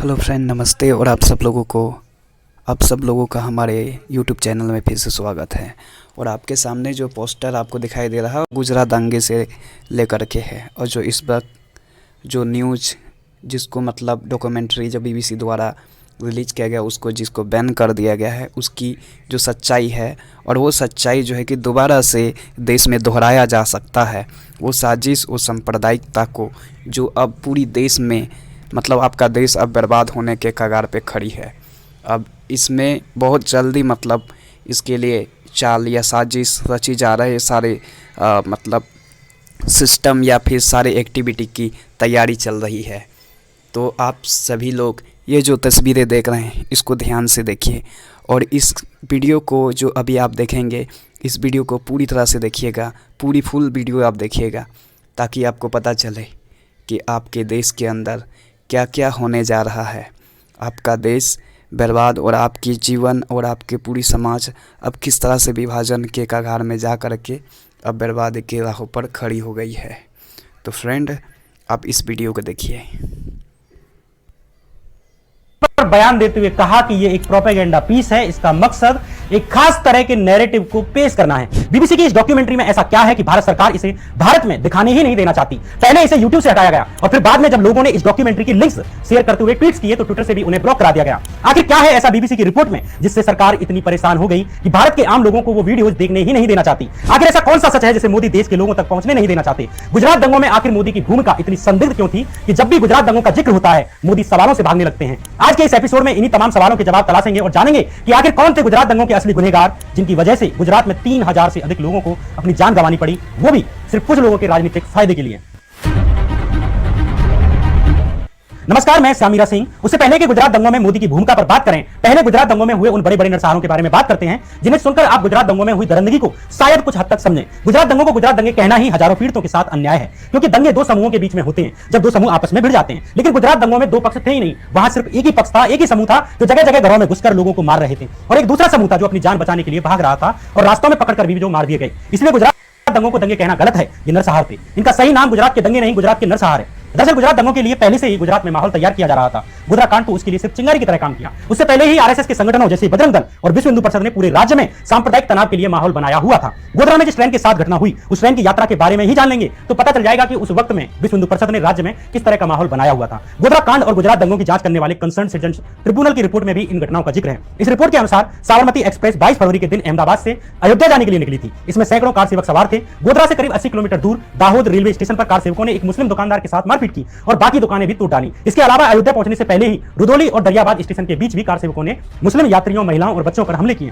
Hello friend, नमस्ते। और आप सब लोगों का हमारे यूट्यूब चैनल में फिर से स्वागत है। और आपके सामने जो पोस्टर आपको दिखाई दे रहा है गुजरात दंगे से लेकर के है। और जो इस वक्त जो न्यूज़ जिसको मतलब डॉक्यूमेंट्री जो बीबीसी द्वारा रिलीज़ किया गया उसको जिसको बैन कर दिया गया है उसकी जो सच्चाई है, और वो सच्चाई जो है कि दोबारा से देश में दोहराया जा सकता है। वो साजिश, वो सांप्रदायिकता को जो अब पूरी देश में मतलब आपका देश अब बर्बाद होने के कगार पे खड़ी है। अब इसमें बहुत जल्दी मतलब इसके लिए चाल या साजिश रची जा रहे सारे मतलब सिस्टम या फिर सारे एक्टिविटी की तैयारी चल रही है। तो आप सभी लोग ये जो तस्वीरें देख रहे हैं इसको ध्यान से देखिए, और इस वीडियो को जो अभी आप देखेंगे इस वीडियो को पूरी तरह से देखिएगा, पूरी फुल वीडियो आप देखिएगा, ताकि आपको पता चले कि आपके देश के अंदर क्या क्या होने जा रहा है। आपका देश बर्बाद और आपकी जीवन और आपके पूरी समाज अब किस तरह से विभाजन के कगार में जा कर के अब बर्बादी के राहों पर खड़ी हो गई है। तो फ्रेंड, आप इस वीडियो को देखिए। बयान देते हुए कहा कि यह एक प्रोपेगेंडा पीस है, इसका मकसद एक खास तरह के नैरेटिव को पेश करना है। बीबीसी की इस डॉक्यूमेंट्री में ऐसा क्या है कि भारत सरकार इसे भारत में दिखाने ही नहीं देना चाहती। पहले इसे यूट्यूब से हटाया गया और फिर बाद में जब लोगों ने इस डॉक्यूमेंट्री की लिंक्स शेयर करते हुए ट्वीट्स किए तो ट्विटर से भी उन्हें ब्लॉक करा दिया गया। आखिर क्या है ऐसा बीबीसी की रिपोर्ट में जिससे सरकार इतनी परेशान हो गई कि भारत के आम लोगों को वो वीडियोज देखने ही नहीं देना चाहती? आखिर ऐसा कौन सा सच है जिसे मोदी देश के लोगों तक पहुंचने नहीं देना चाहते? गुजरात दंगों में आखिर मोदी की भूमिका इतनी संदिग्ध क्यों थी कि जब भी गुजरात दंगों का जिक्र होता है मोदी सवालों से भागने लगते हैं? आज के इस एपिसोड में इन्हीं तमाम सवालों के जवाब तलाशेंगे और जानेंगे कि आखिर कौन थे गुजरात दंगों के असली गुनहगार जिनकी वजह से गुजरात में 3000 से अधिक लोगों को अपनी जान गंवानी पड़ी, वो भी सिर्फ कुछ लोगों के राजनीतिक फायदे के लिए। नमस्कार, मैं श्यामीरा सिंह। उससे पहले कि गुजरात दंगों में मोदी की भूमिका पर बात करें, पहले गुजरात दंगों में हुए उन बड़े बड़े नरसंहारों के बारे में बात करते हैं जिन्हें सुनकर आप गुजरात दंगों में हुई दरिंदगी को शायद कुछ हद तक समझें। गुजरात दंगों को गुजरात दंगे कहना ही हजारों पीड़ितों के साथ अन्याय है, क्योंकि दंगे दो समूहों के बीच में होते हैं जब दो समूह आपस में भिड़ जाते हैं। लेकिन गुजरात दंगों में दो पक्ष थे ही नहीं, वहां सिर्फ एक ही पक्ष था, एक ही समूह था जो जगह जगह घरों में घुसकर लोगों को मार रहे थे, और एक दूसरा समूह था जो अपनी जान बचाने के लिए भाग रहा था और रास्तों में पकड़कर भी जो मार दिए गए। इसलिए गुजरात दंगों को दंगे कहना गलत है, ये नरसंहार थे। इनका सही नाम गुजरात के दंगे नहीं, गुजरात के नरसंहार है। दरअसल गुजरात दंगों के लिए पहले से ही गुजरात में माहौल तैयार किया जा रहा था। गोधरा कांड तो उसके लिए सिर्फ चिंगारी की तरह काम किया। उससे पहले ही आरएसएस के संगठनों जैसे बजरंग दल और विश्व हिंदू परिषद ने पूरे राज्य में सांप्रदायिक तनाव के लिए माहौल बनाया हुआ था। गोधरा में जिस ट्रेन के साथ घटना हुई उस ट्रेन की यात्रा के बारे में ही जान लेंगे तो पता चल जाएगा कि उस वक्त में विश्व हिंदू परिषद ने राज्य में किस तरह का माहौल बनाया हुआ था। गोधरा कांड और गुजरात दंगों की जांच करने वाले कंसर्न सिटीजन ट्रिब्यूनल की रिपोर्ट में भी इन घटनाओं का जिक्र है। इस रिपोर्ट के अनुसार साबरमती एक्सप्रेस 22 फरवरी के दिन अहमदाबाद से अयोध्या जाने के लिए निकली थी। इसमें सैकड़ों कार सेवक सवार थे। गोधरा से करीब 80 किलोमीटर दूर दाहोद रेलवे स्टेशन पर कार सेवकों ने एक मुस्लिम दुकानदार के साथ मारपीट की और बाकी दुकानें भी तोड़ डाली। इसके अलावा अयोध्या पहुंचने से पहले ही रुदौली और दरियाबाद स्टेशन के बीच भी कार सेवकों ने मुस्लिम यात्रियों, महिलाओं और बच्चों पर हमले किए।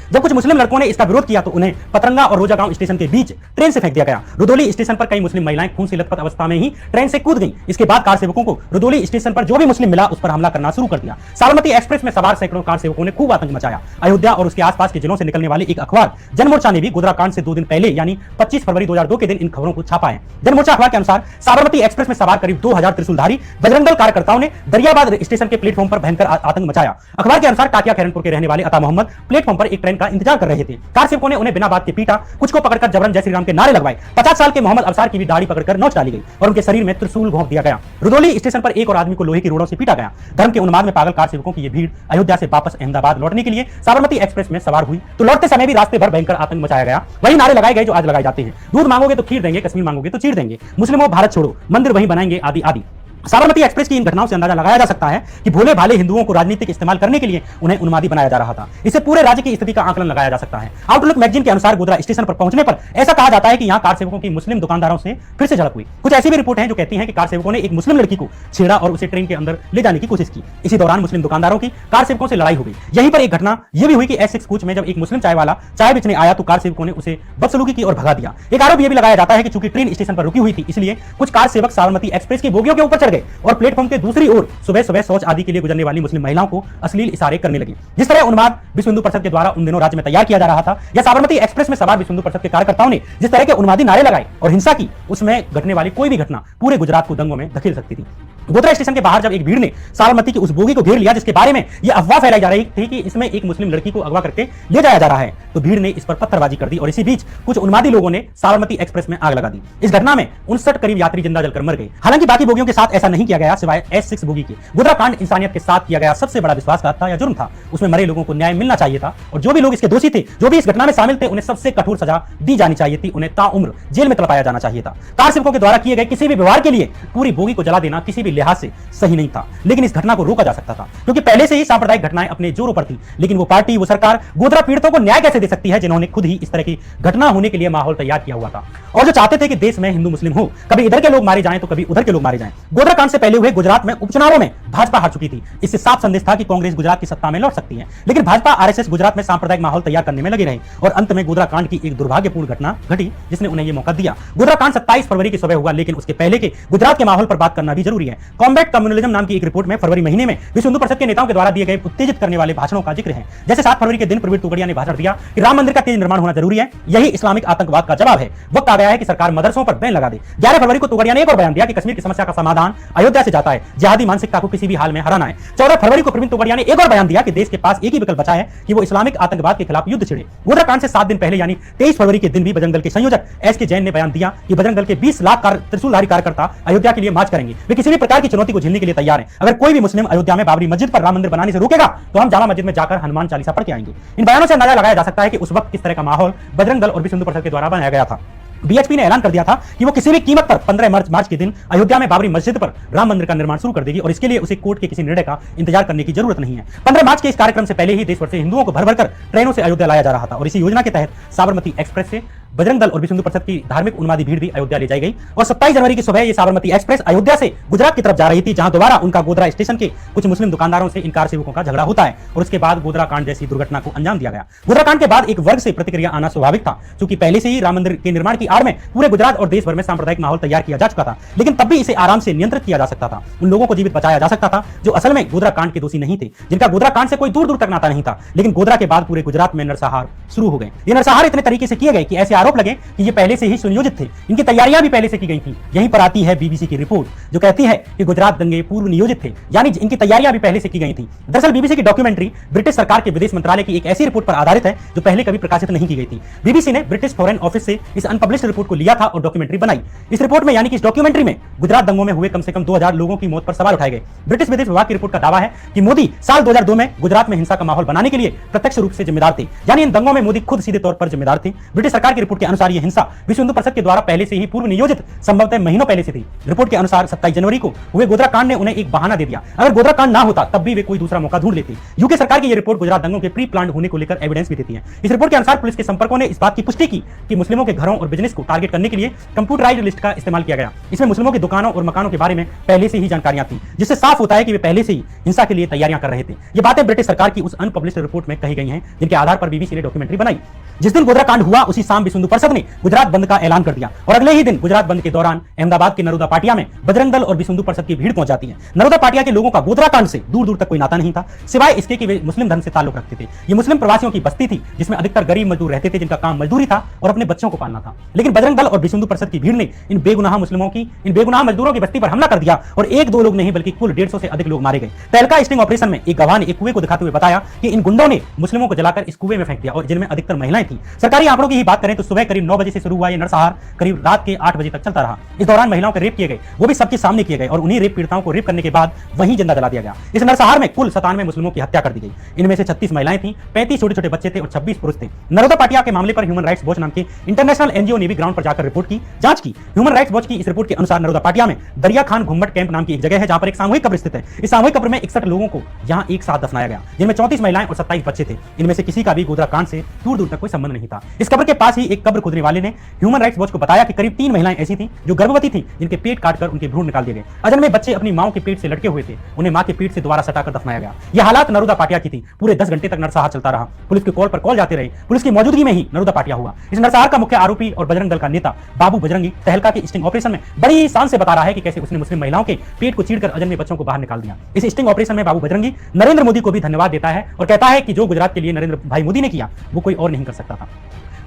जब कुछ मुस्लिम लड़कों ने इसका विरोध किया तो उन्हें पतरंगा और रोजा गांव स्टेशन के बीच ट्रेन से फेंक दिया गया। रुदौली स्टेशन पर कई मुस्लिम महिलाएं खून से लथपथ अवस्था में ही ट्रेन से कूद गईं। इसके बाद कार सेवकों को रुदौली स्टेशन पर जो भी मुस्लिम मिला उस पर हमला करना शुरू कर दिया। साबरमती एक्सप्रेस में सवार सैकड़ों कार सेवकों ने खूब आतंक मचाया। अयोध्या और उसके आसपास के जिलों से निकलने वाली एक अखबार जनमोर्चा ने भी गोधरा कांड से 2 दिन पहले यानी 25 फरवरी 2002 के दिन इन खबरों को छापा है। जनमोर्चा अखबार के अनुसार साबरमती एक्सप्रेस में सवार करीब 2000 त्रिशूलधारी बजरंग दल कार्यकर्ताओं ने दरियाबाद स्टेशन के प्लेटफॉर्म पर भयंकर आतंक मचाया। अखबार के अनुसार टाकिया खैरनपुर के रहने वाले अता मोहम्मद प्लेटफॉर्म पर एक ट्रेन का इंतजार कर रहे थे। कार सेवकों ने उन्हें बिना बात के पीटा, कुछ को पकड़कर जबरन जय श्री राम के नारे लगवाए। 50 साल के मोहम्मद अफसार की भी दाढ़ी पकड़कर नोच डाली गई और उनके शरीर में त्रिशूल घोंप दिया गया। रुदौली स्टेशन पर एक और आदमी को लोहे की रोड़ों से पीटा गया। धर्म के उन्माद में पागल कार सेवकों की ये भीड़ अयोध्या से वापस अहमदाबाद लौटने के लिए साबरमती एक्सप्रेस में सवार हुई तो लौटते समय भी रास्ते भर भयंकर आतंक मचाया गया। वही नारे लगाए गए जो आज लगाए जाते हैं, दूध मांगोगे तो खीर देंगे, कश्मीर मांगोगे तो चीर देंगे, मुस्लिमों भारत छोड़ो, मंदिर वहीं बनाएंगे, आदि आदि। साबरमती एक्सप्रेस की इन घटनाओं से अंदाजा लगाया जा सकता है कि भोले भाले हिंदुओं को राजनीतिक इस्तेमाल करने के लिए उन्हें उन्मादी बनाया जा रहा था। इससे पूरे राज्य की स्थिति का आकलन लगाया जा सकता है। आउटलुक मैगजीन के अनुसार गोधरा स्टेशन पर पहुंचने पर ऐसा कहा जाता है कि यहां कार सेवकों की मुस्लिम दुकानदारों से फिर से झड़प हुई। कुछ ऐसी भी रिपोर्ट हैं जो कहती हैं कि कार सेवकों ने एक मुस्लिम लड़की को छेड़ा और उसे ट्रेन के अंदर ले जाने की कोशिश की। इसी दौरान मुस्लिम दुकानदारों की कार सेवकों से लड़ाई हो गई। यहीं पर एक घटना यह भी हुई कि S6 कूच में जब एक मुस्लिम चाय वाला चाय बेचने आया तो कार सेवकों ने उसे बदसलूकी की और भगा दिया। एक आरोप यह भी लगाया जाता है कि चूंकि ट्रेन स्टेशन पर रुकी हुई थी इसलिए कुछ कार सेवक साबरमती एक्सप्रेस की बोगियों के ऊपर चढ़ गए और प्लेटफॉर्म के दूसरी ओर सुबह सुबह शौच आदि के लिए गुजरने वाली मुस्लिम महिलाओं को अश्लील इशारे करने लगी। जिस तरह उन्माद विश्व हिंदू परिषद के द्वारा उन दिनों राज्य में तैयार किया जा रहा था, या साबरमती एक्सप्रेस में सवार विश्व हिंदू परिषद के कार्यकर्ताओं ने जिस तरह के उन्मादी नारे लगाए और हिंसा की, उसमें घटने वाली कोई भी घटना पूरे गुजरात को दंगों में धकेल सकती थी। गोधरा स्टेशन के बाहर जब एक भीड़ ने साबरमती की उस बोगी को घेर लिया जिसके बारे में यह अफवाह फैलाई जा रही थी कि इसमें एक मुस्लिम लड़की को अगवा करके ले जाया जा रहा है, तो भीड़ ने इस पर पत्थरबाजी कर दी और इसी बीच कुछ उन्मादी लोगों ने साबरमती एक्सप्रेस में आग लगा दी। इस घटना में 59 करीब यात्री जिंदा जलकर मर गए। हालांकि बाकी बोगियों के साथ ऐसा नहीं किया गया सिवाय S6 बोगी के। गोधरा कांड इंसानियत के साथ किया गया सबसे बड़ा विश्वासघात था या जुर्म था। उसमें मरे लोगों को न्याय मिलना चाहिए था और जो भी लोग इसके दोषी थे, जो भी इस घटना में शामिल थे, उन्हें सबसे कठोर सजा दी जानी चाहिए थी। उन्हें ताउम्र जेल में तड़पाया जाना चाहिए था। कार सेवकों के द्वारा किए गए किसी भी व्यवहार के लिए पूरी बोगी को जला देना किसी भी लिहाज से सही नहीं था, लेकिन इस घटना को रोका जा सकता था क्योंकि पहले से ही सांप्रदायिक घटनाएं अपने जोरों पर थी। लेकिन वो पार्टी, वो सरकार गोधरा पीड़ितों को न्याय कैसे दे सकती है जिन्होंने खुद ही इस तरह की घटना होने के लिए माहौल तैयार किया हुआ था और जो चाहते थे कि देश में हिंदू मुस्लिम हो, कभी इधर के लोग मारे जाएं तो कभी उधर के लोग मारे जाएं। गोधरा कांड से पहले हुए गुजरात में उपचुनावों में भाजपा हार चुकी थी। इससे साफ संदेश था कि कांग्रेस गुजरात की सत्ता में लौट सकती है, लेकिन भाजपा आरएसएस गुजरात में सांप्रदायिक माहौल तैयार करने में लगे रहे और अंत में गोधरा कांड की एक दुर्भाग्यपूर्ण घटना घटी जिसने उन्हें यह मौका दिया। गोधरा कांड 27 फरवरी की सुबह हुआ, लेकिन उसके पहले के गुजरात के माहौल पर बात करना भी जरूरी है। कॉम्बैट कम्युनलिज्म नाम की एक रिपोर्ट में फरवरी महीने में विश्व हिंदू परिषद के नेताओं के द्वारा दिए गए उत्तेजित करने वाले भाषणों का जिक्र है। जैसे 7 फरवरी के दिन प्रवीण तोगड़िया ने भाषण दिया कि राम मंदिर का तेज निर्माण होना जरूरी है, यही इस्लामिक आतंकवाद का जवाब है। वक्त आ गया है कि सरकार मदरसों पर बैन लगा दे। 11 फरवरी को तोगड़िया ने एक और बयान दिया कि कश्मीर की समस्या का समाधान अयोध्या से जाता है, जिहादी मानसिकता को किसी भी हाल में हराना है। 14 फरवरी को प्रवीण तोगड़िया ने एक और बयान दिया कि देश के पास एक ही विकल्प बचा है कि वो इस्लामिक आतंकवाद के खिलाफ युद्ध छिड़े। गोधरा कांड से 7 दिन पहले यानी 23 फरवरी के दिन भी बजरंग दल के संयोजक S.K. जैन ने बयान दिया कि बजरंग दल के 20 लाख त्रिशूलधारी कार्यकर्ता अयोध्या के लिए मार्च करेंगे। वे किसी भी प्रकार की चुनौती को झेलने के लिए तैयार हैं। अगर कोई भी मुस्लिम अयोध्या में बाबरी मस्जिद पर राम मंदिर बनाने से रोकेगा तो हम जामा मस्जिद में जाकर हनुमान चालीसा पढ़ के आएंगे। इन बयानों से अंदाजा लगाया जा सकता है कि उस वक्त किस तरह का माहौल बजरंग दल और विश्व हिंदू परिषद के द्वारा बनाया गया था। बीएचपी ने ऐलान कर दिया था कि वो किसी भी कीमत पर 15 मार्च के दिन अयोध्या में बाबरी मस्जिद पर राम मंदिर का निर्माण शुरू कर देगी और इसके लिए उसे कोर्ट के किसी निर्णय का इंतजार करने की जरूरत नहीं है। 15 मार्च के इस कार्यक्रम से पहले ही देश भर से हिंदुओं को भर भर कर ट्रेनों से अयोध्या लाया जा रहा था और इसी योजना के तहत साबरमती एक्सप्रेस से बजरंग दल और विश्व हिंदू परिषद की धार्मिक उन्मादी भीड़ भी अयोध्या ले जाई गई और 27 जनवरी की सुबह ये साबरमती एक्सप्रेस अयोध्या से गुजरात की तरफ जा रही थी, जहां दोबारा उनका गोधरा स्टेशन के कुछ मुस्लिम दुकानदारों से इन कार सेवकों का झगड़ा होता है और उसके बाद गोधरा कांड जैसी दुर्घटना को अंजाम दिया गया। गोधरा कांड के बाद एक वर्ग से प्रतिक्रिया आना स्वाभाविक था, क्योंकि पहले से ही राम मंदिर के निर्माण की आड़ में पूरे गुजरात और देश भर में सांप्रदायिक माहौल तैयार किया जा चुका था, लेकिन तब भी इसे आराम से नियंत्रित किया जा सकता था। उन लोगों को जीवित बचाया जा सकता था जो असल में गोधरा कांड के दोषी नहीं थे, जिनका गोधरा कांड से कोई दूर दूर तक नाता नहीं था। लेकिन गोधरा के बाद पूरे गुजरात में नरसंहार शुरू हो गए। ये नरसंहार इतने तरीके से किए गए कि ऐसे आरोप लगे कि ये पहले से ही सुनियोजित थे, इनकी तैयारियां भी पहले से की गई थी। यहीं पर आती है बीबीसी की रिपोर्ट जो कहती है कि गुजरात दंगे पूर्व नियोजित थे, यानी इनकी तैयारियां भी पहले से की गई थी। दरअसल बीबीसी की डॉक्यूमेंट्री ब्रिटिश सरकार के विदेश मंत्रालय की एक ऐसी रिपोर्ट पर आधारित है जो पहले कभी प्रकाशित नहीं की गई थी। बीबीसी ने ब्रिटिश फॉरेन ऑफिस से इस अनपब्लिश्ड रिपोर्ट को लिया था और डॉक्यूमेंट्री बनाई। इस रिपोर्ट में यानी कि इस डॉक्यूमेंट्री में गुजरात दंगों में हुए कम से कम 2000 लोगों की मौत पर सवाल उठाए गए। ब्रिटिश विदेश विभाग की रिपोर्ट का दावा है कि मोदी साल 2002 में गुजरात में हिंसा का माहौल बनाने के लिए प्रत्यक्ष रूप से जिम्मेदार थे, यानी इन दंगों में मोदी खुद सीधे तौर पर जिम्मेदार थे। ब्रिटिश सरकार की रिपोर्ट के अनुसार यह हिंसा विश्व हिंदू परिषद के द्वारा पहले से ही पूर्व नियोजित, संभवतः महीनों पहले से थी। रिपोर्ट के अनुसार 27 जनवरी को हुए गोधरा कांड ने उन्हें एक बहाना दे दिया। अगर गोधरा कांड ना होता तब भी वे कोई दूसरा मौका ढूंढ लेते। यूके सरकार की यह रिपोर्ट गुजरात दंगों के प्री प्लान्ड होने को लेकर एविडेंस भी देती है। इस रिपोर्ट के अनुसार पुलिस के संपर्कों ने इस बात की पुष्टि की कि मुस्लिमों के घरों और बिजनेस को टारगेट करने के लिए कंप्यूटराइज्ड लिस्ट का इस्तेमाल किया गया। इसमें मुस्लिमों के दुकानों और मकानों के बारे में पहले से ही जानकारियां थी, जिससे साफ होता है कि वे पहले से ही हिंसा के लिए तैयारियां कर रहे थे। ये बातें ब्रिटिश सरकार की उस अनपब्लिश्ड रिपोर्ट में कही गई हैं, जिनके आधार पर बीबीसी ने डॉक्यूमेंट्री बनाई। जिस दिन गोधरा कांड हुआ उसी शाम विश्व हिंदू परिषद ने गुजरात बंद का ऐलान कर दिया और अगले ही दिन गुजरात बंद के दौरान अहमदाबाद के नरोदा पाटिया में बजरंग दल और विश्व हिंदू परिषद की भीड़ पहुंच जाती है। नरोदा पाटिया के लोगों का गोधरा कांड से दूर दूर तक कोई नाता नहीं था, सिवाय इसके कि वे मुस्लिम धर्म से ताल्लुक रखते थे। ये मुस्लिम प्रवासियों की बस्ती थी जिसमें अधिकतर गरीब मजदूर रहते थे, जिनका काम मजदूरी था और अपने बच्चों को पालना था। लेकिन बजरंग दल और विश्व हिंदू परिषद की भीड़ ने इन बेगुनाह मुस्लिमों की, इन बेगुनाह मजदूरों की बस्ती पर हमला कर दिया और एक दो लोग नहीं बल्कि कुल 150 से अधिक लोग मारे गए। तहलका स्टिंग ऑपरेशन में एक गवाह ने एक कुएं को दिखाते हुए बताया कि इन गुंडों ने मुस्लिमों को जलाकर इस कुएं में फेंक दिया और जिनमें अधिकतर महिलाएं थी। सरकारी आंकड़ों की ही बात करें तो सुबह करीब 9 बजे से शुरू हुआ यह नरसंहार करीब रात के 8 बजे तक चलता रहा। इस दौरान महिलाओं के रेप किए गए, वो भी सबके सामने किए गए और उन्हीं रेप पीड़िताओं को रेप करने के बाद वहीं जिंदा जला दिया गया। इस नरसंहार में कुल 97 मुस्लिमों की हत्या कर दी गई। इनमें से 36 महिलाएं थी, 35 छोटे छोटे बच्चे थे और 26 पुरुष थे। नरोदा पाटिया के मामले पर ह्यूमन राइट्स वॉच नाम के इंटरनेशनल एनजीओ ने भी ग्राउंड पर जाकर रिपोर्ट की, जांच की। ह्यूमन राइट्स वॉच की इस रिपोर्ट के अनुसार नरोदा पाटिया में दरिया खान घुम्मट कैंप नाम की एक जगह है, जहां पर एक सामूहिक कब्र स्थित है। इस सामूहिक कब्र में 61 लोगों को यहां एक साथ दफनाया गया, जिनमें 34 महिलाएं और 27 बच्चे थे। इनमें से किसी का भी गोधरा कांड से दूर दूर तक कोई संबंध नहीं था। इस कब्र के पास ही एक कब्र खोदने वाले ने ह्यूमन राइट्स वॉच को बताया कि करीब 3 महिलाएं ऐसी थीं जो गर्भवती थीं, जिनके पेट काटकर उनके भ्रूण निकाल दिए गए। अजन्मे बच्चे अपनी मां के पेट से लटके हुए थे, उन्हें मां के पेट से दोबारा सटाकर दफनाया गया। यह हालात नरोदा पाटिया की थी। पूरे 10 घंटे तक नरसंहार चलता रहा। पुलिस के कॉल पर कॉल जाते रहे। पुलिस की मौजूदगी में ही नरोदा पाटिया हुआ। इस नरसंहार का मुख्य आरोपी और बजरंग दल का नेता बाबू बजरंगी तहलका के स्टिंग ऑपरेशन में बड़ी शान से बता रहा है कि कैसे उसने मुस्लिम महिलाओं के पेट को चीरकर अजन्मे बच्चों को बाहर निकाल दिया। इस स्टिंग ऑपरेशन में बाबू बजरंगी नरेंद्र मोदी को भी धन्यवाद देता है और कहता है कि जो गुजरात के लिए नरेंद्र भाई मोदी ने किया वो कोई और नहीं कर सकता था।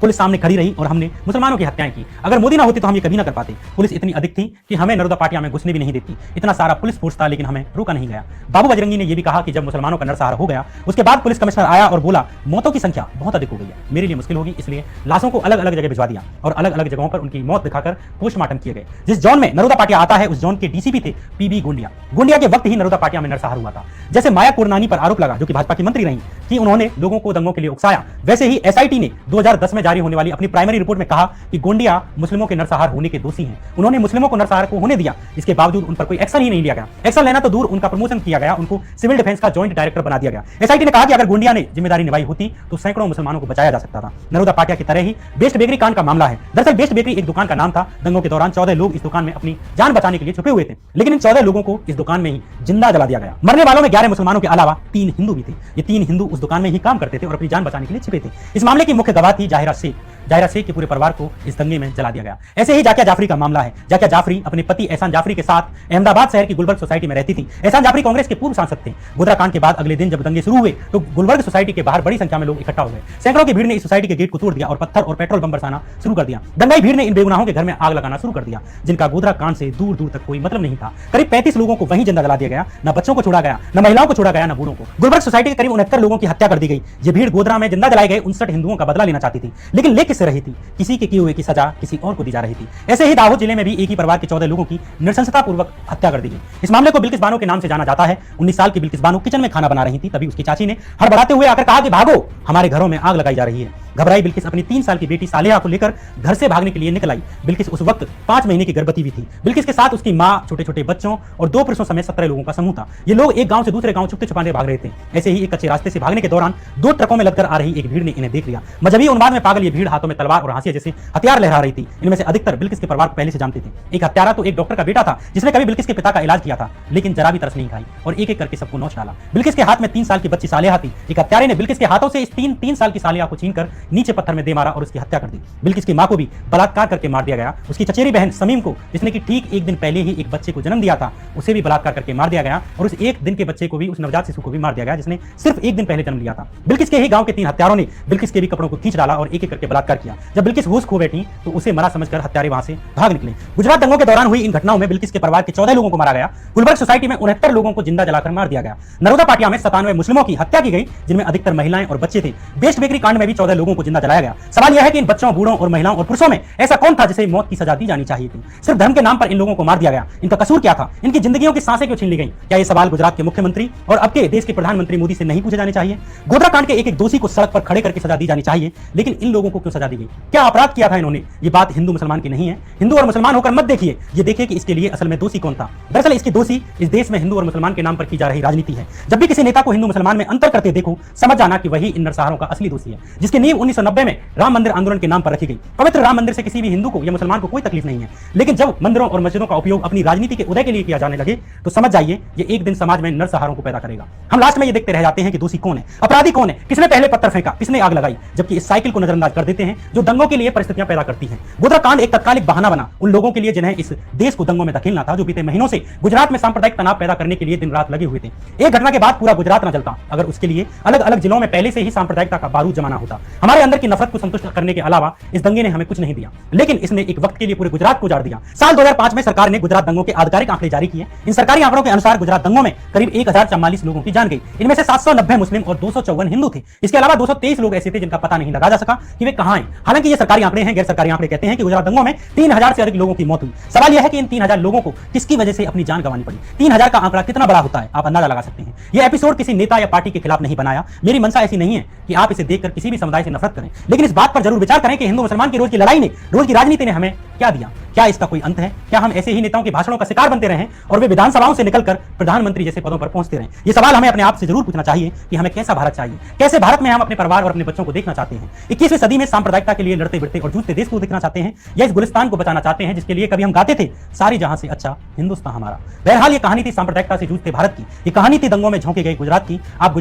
पुलिस सामने खड़ी रही और हमने मुसलमानों की हत्याएं की। अगर मोदी ना होते तो हम ये कभी ना कर पाते। पुलिस इतनी अधिक थी कि हमें नरोदा पाटिया में घुसने भी नहीं देती। इतना सारा पुलिस फोर्स था, लेकिन हमें रोका नहीं गया। बाबू बजरंगी ने यह भी कहा कि जब मुसलमानों का नरसंहार हो गया उसके बाद पुलिस कमिश्नर आया और बोला मौतों की संख्या बहुत अधिक हो गई है, मेरे लिए मुश्किल होगी, इसलिए लाशों को अलग अलग जगह भिजवा दिया और अलग अलग जगहों पर उनकी मौत दिखाकर पोस्टमार्टम किए गए। जिस जोन में नरोदा पाटिया आता है उस जोन के डीसीपी थे पीबी गोंडिया। गोंडिया के वक्त ही नरोदा पाटिया में नरसंहार हुआ था। जैसे माया कोरनानी पर आरोप लगा, जो कि भाजपा की मंत्री रही, कि उन्होंने लोगों को दंगों के लिए उकसाया, वैसे ही एसआईटी ने 2010 में जारी होने वाली अपनी प्राइमरी रिपोर्ट में कहा कि गोंडिया मुस्लिमों के नरसंहार होने के दोषी हैं। उन्होंने मुस्लिमों को नरसंहार को होने दिया, इसके बावजूद उन पर कोई एक्शन ही नहीं लिया गया। एक्शन लेना तो दूर, उनका प्रमोशन किया गया, उनको सिविल डिफेंस का जॉइंट डायरेक्टर बना दिया गया। एसआईटी ने कहा कि अगर गोंडिया ने जिम्मेदारी निभाई होती तो सैकड़ों मुसलमानों को बचाया जा सकता था। नरोदा पाटिया की तरह ही बेस्ट बेकरी कांड का मामला है। दरअसल बेस्ट बेकरी एक दुकान का नाम था। दंगों के दौरान 14 लोग इस दुकान में अपनी जान बचाने के लिए छुपे हुए थे, लेकिन इन 14 लोगों को इस दुकान में ही जिंदा जला दिया गया। मरने वालों में 11 मुसलमानों के अलावा 3 हिंदू भी थे। ये 3 हिंदू उस दुकान में ही काम करते थे और अपनी जान बचाने के लिए छिपे थे। इस मामले की मुख्य गवाह थी जाहिरा शेख। जाहिरा शेख के पूरे परिवार को इस दंगे में जला दिया गया। ऐसे ही जाकिया जाफरी का मामला है। जाकिया जाफरी अपने पति एहसान जाफरी के साथ अहमदाबाद शहर की गुलबर्ग सोसाइटी में रहती थी। एहसान जाफरी कांग्रेस के पूर्व सांसद थे। गोधरा कांड के बाद अगले दिन जब दंगे शुरू हुए तो गुलबर्ग सोसाइटी के बाहर बड़ी संख्या में लोग इकट्ठा हो गए। सैकड़ों की भीड़ ने इस सोसाइटी के गेट को तोड़ दिया और पत्थर और पेट्रोल बम बरसाना शुरू कर दिया। दंगाई भीड़ ने इन बेगुनाहों के घर में आग लगाना शुरू कर दिया, जिनका गोधरा कांड से दूर दूर तक कोई मतलब नहीं था। करीब 35 लोगों को वहीं जिंदा जला दिया गया। न बच्चों को छोड़ा गया, न महिलाओं को छोड़ा गया, न बूढ़ों को। गुलबर्ग सोसाइटी के करीब 69 लोगों की हत्या कर दी गई। ये भीड़ गोधरा में जिंदा जलाए गए 59 हिंदुओं का बदला लेना चाहती थी, लेकिन ले किससे रही थी? किसी के किए हुए की सजा किसी और को दी जा रही थी। ऐसे ही दाहोद जिले में भी एक ही परिवार के 14 लोगों की नृशंसतापूर्वक हत्या कर दी गई। इस मामले को बिल्किस बानो के नाम से जाना जाता है। 19 साल की बिल्किस बानो किचन में खाना बना रही थी, तभी उसकी चाची ने हड़बड़ाते हुए आकर कहा कि भागो, हमारे घरों में आग लगाई जा रही है। घबराई बिल्किस अपनी 3 साल की बेटी सालेहा को लेकर घर से भागने के लिए निकल आई। बिल्किस उस वक्त 5 महीने की गर्भवती भी थी। बिल्किस के साथ उसकी मां, छोटे छोटे बच्चों और 2 पुरुषों समेत 17 लोगों का समूह था। ये लोग एक गांव से दूसरे गांव छुपते छुपाने भाग रहे थे। ऐसे ही एक कच्चे रास्ते से भागने के दौरान 2 ट्रकों में लगकर आ रही एक भीड़ ने इन्हें देख लिया। मजहबी उन्माद में पागल ये भीड़ हाथों में तलवार और हांसिया जैसे हथियार लहरा रही थी। इनमें से अधिकतर बिल्किस के परिवार को पहले से जानते थे। एक हत्यारा तो एक डॉक्टर का बेटा था जिसने कभी बिल्किस के पिता का इलाज किया था, लेकिन जरा भी तरस नहीं खाई और एक एक करके सबको नोच डाला। बिल्किस के हाथ में 3 साल की बच्ची सालेहा थी। एक हत्यारे ने बिल्किस के हाथों से इस 3 साल की सालेहा को छीनकर नीचे पत्थर में दे मारा और उसकी हत्या कर दी। बिल्किस की मां को भी बलात्कार करके मार दिया गया। उसकी चचेरी बहन समीम को, जिसने कि ठीक एक दिन पहले ही एक बच्चे को जन्म दिया था, उसे भी बलात्कार करके मार दिया गया और उस एक दिन के बच्चे को भी, उस नवजात शिशु को भी मार दिया गया जिसने सिर्फ एक दिन पहले जन्म लिया था। बिल्किस के ही गांव के 3 हत्यारों ने बिल्किस के भी कपड़ों को खींच डाला और एक एक करके बलात्कार किया। जब बिल्किस होश खो बैठी तो उसे मरा समझकर हत्यारे वहां से भाग निकले। गुजरात दंगों के दौरान हुई इन घटनाओं में बिल्किस के परिवार के 14 लोगों को मारा गया। गुलबर्ग सोसाइटी में 69 लोगों को जिंदा जलाकर मार दिया गया। नरोदा पाटिया में 97 मुस्लिमों की हत्या की गई, जिनमें अधिकतर महिलाएं और बच्चे थे। बेस्ट बेकरी कांड में भी 14 लोगों को जिंदा जलाया गया। सवाल यह है कि इन बच्चों, बूढ़ों और महिलाओं और पुरुषों में ऐसा कौन था जिसे मौत की सजा दी जानी चाहिए थी? सिर्फ धर्म के नाम पर इन लोगों को मार दिया गया। इनका कसूर क्या था? इनकी जिंदगियों की सांसें क्यों छीन ली गई? क्या ये सवाल गुजरात के मुख्यमंत्री और अब के देश के प्रधानमंत्री मोदी से नहीं पूछे जाने चाहिए? गोधरा कांड के एक एक दोषी को सड़क पर खड़े करके सजा दी जानी चाहिए, लेकिन इन लोगों को क्यों सजा दी गई? क्या अपराध किया था इन्होंने? ये बात हिंदू मुसलमान की नहीं है। हिंदू और मुसलमान होकर मत देखिए, ये देखिए कि इसके लिए असल में दोषी कौन था। दरअसल इसके दोषी इस देश में हिंदू और मुसलमान के नाम पर की जा रही राजनीति है। जब भी किसी नेता को हिंदू मुसलमान में अंतर करते देखो, समझ जाना कि वही इन नरसंहारों का असली दोषी है, जिसकी नींव 1990 में राम मंदिर आंदोलन के नाम पर रखी गई। पवित्र राम मंदिर से किसी भी हिंदू को या मुसलमान को कोई तकलीफ नहीं है, लेकिन जब मंदिरों और मस्जिदों का उपयोग अपनी राजनीति के उदय के लिए किया जाने लगे तो समझ जाइए ये एक दिन समाज में नरसंहारों को पैदा करेगा। हम लास्ट में ये देखते रह जाते हैं कि दोषी कौन है, अपराधी कौन है, किसने पहले पत्थर फेंका, किसने आग लगाई, जबकि इस साइकिल को नजरअंदाज कर देते हैं जो दंगों के लिए परिस्थितियां पैदा करती है। गोधरा कांड एक तत्कालिक बहाना बना उन लोगों के लिए जिन्हें इस देश को दंगों में धकेलना था, जो बीते महीनों से गुजरात में सांप्रदायिक तनाव पैदा करने के लिए दिन रात लगे हुए थे। एक घटना के बाद पूरा गुजरात न जलता अगर उसके लिए अलग अलग जिलों में पहले से ही सांप्रदायिकता का बारूद जमाना होता। हमारे अंदर की नफरत को संतुष्ट करने के अलावा इस दंगे ने हमें कुछ नहीं दिया, लेकिन इसने एक वक्त के लिए पूरे गुजरात को उजाड़ दिया। साल 2005 में सरकार ने गुजरात दंगों के आधिकारिक आंकड़े जारी किए। इन सरकारी आंकड़ों के अनुसार गुजरात दंगों में करीब 1044 लोगों की जान गई। इनमें से 790 मुस्लिम और 254 हिंदू थे। इसके अलावा 223 लोग ऐसे थे जिनका पता नहीं लगा जा सका कि वे कहां हैं। हालांकि ये सरकारी आंकड़े हैं, गैर सरकारी आंकड़े कहते हैं कि गुजरात दंगों में 3000 से अधिक लोगों की मौत हुई। सवाल यह है कि इन 3000 लोगों को किसकी वजह से अपनी जान गंवानी पड़ी। 3000 का आंकड़ा कितना बड़ा होता है, आप अंदाजा लगा सकते हैं। यह एपिसोड किसी नेता या पार्टी के खिलाफ नहीं बनाया। मेरी मंशा ऐसी नहीं है कि आप इसे देखकर किसी भी समुदाय से नफरत करें, लेकिन इस बात पर जरूर विचार करें कि हिंदू मुसलमान की रोज की लड़ाई ने, रोज की राजनीति ने हमें क्या दिया। क्या इसका कोई अंत है? क्या हम ऐसे ही नेताओं के भाषणों का शिकार बनते रहें और वे विधानसभाओं से निकलकर प्रधानमंत्री जैसे पदों पर पहुंचते रहें? ये सवाल हमें अपने आप से जरूर पूछना चाहिए कि हमें कैसा भारत चाहिए, कैसे भारत में हम अपने परिवार और अपने बच्चों को देखना चाहते हैं। 21वीं सदी में सांप्रदायिकता के लिए लड़ते भिड़ते और जूझते देश को देखना चाहते हैं, या इस गुलिस्तान को बचाना चाहते हैं जिसके लिए कभी हम गाते थे सारी जहां से अच्छा हिंदुस्तान हमारा। बहरहाल ये कहानी थी सांप्रदायिकता से जूझते भारत की, ये कहानी थी दंगों में झोंके गए गुजरात की। आप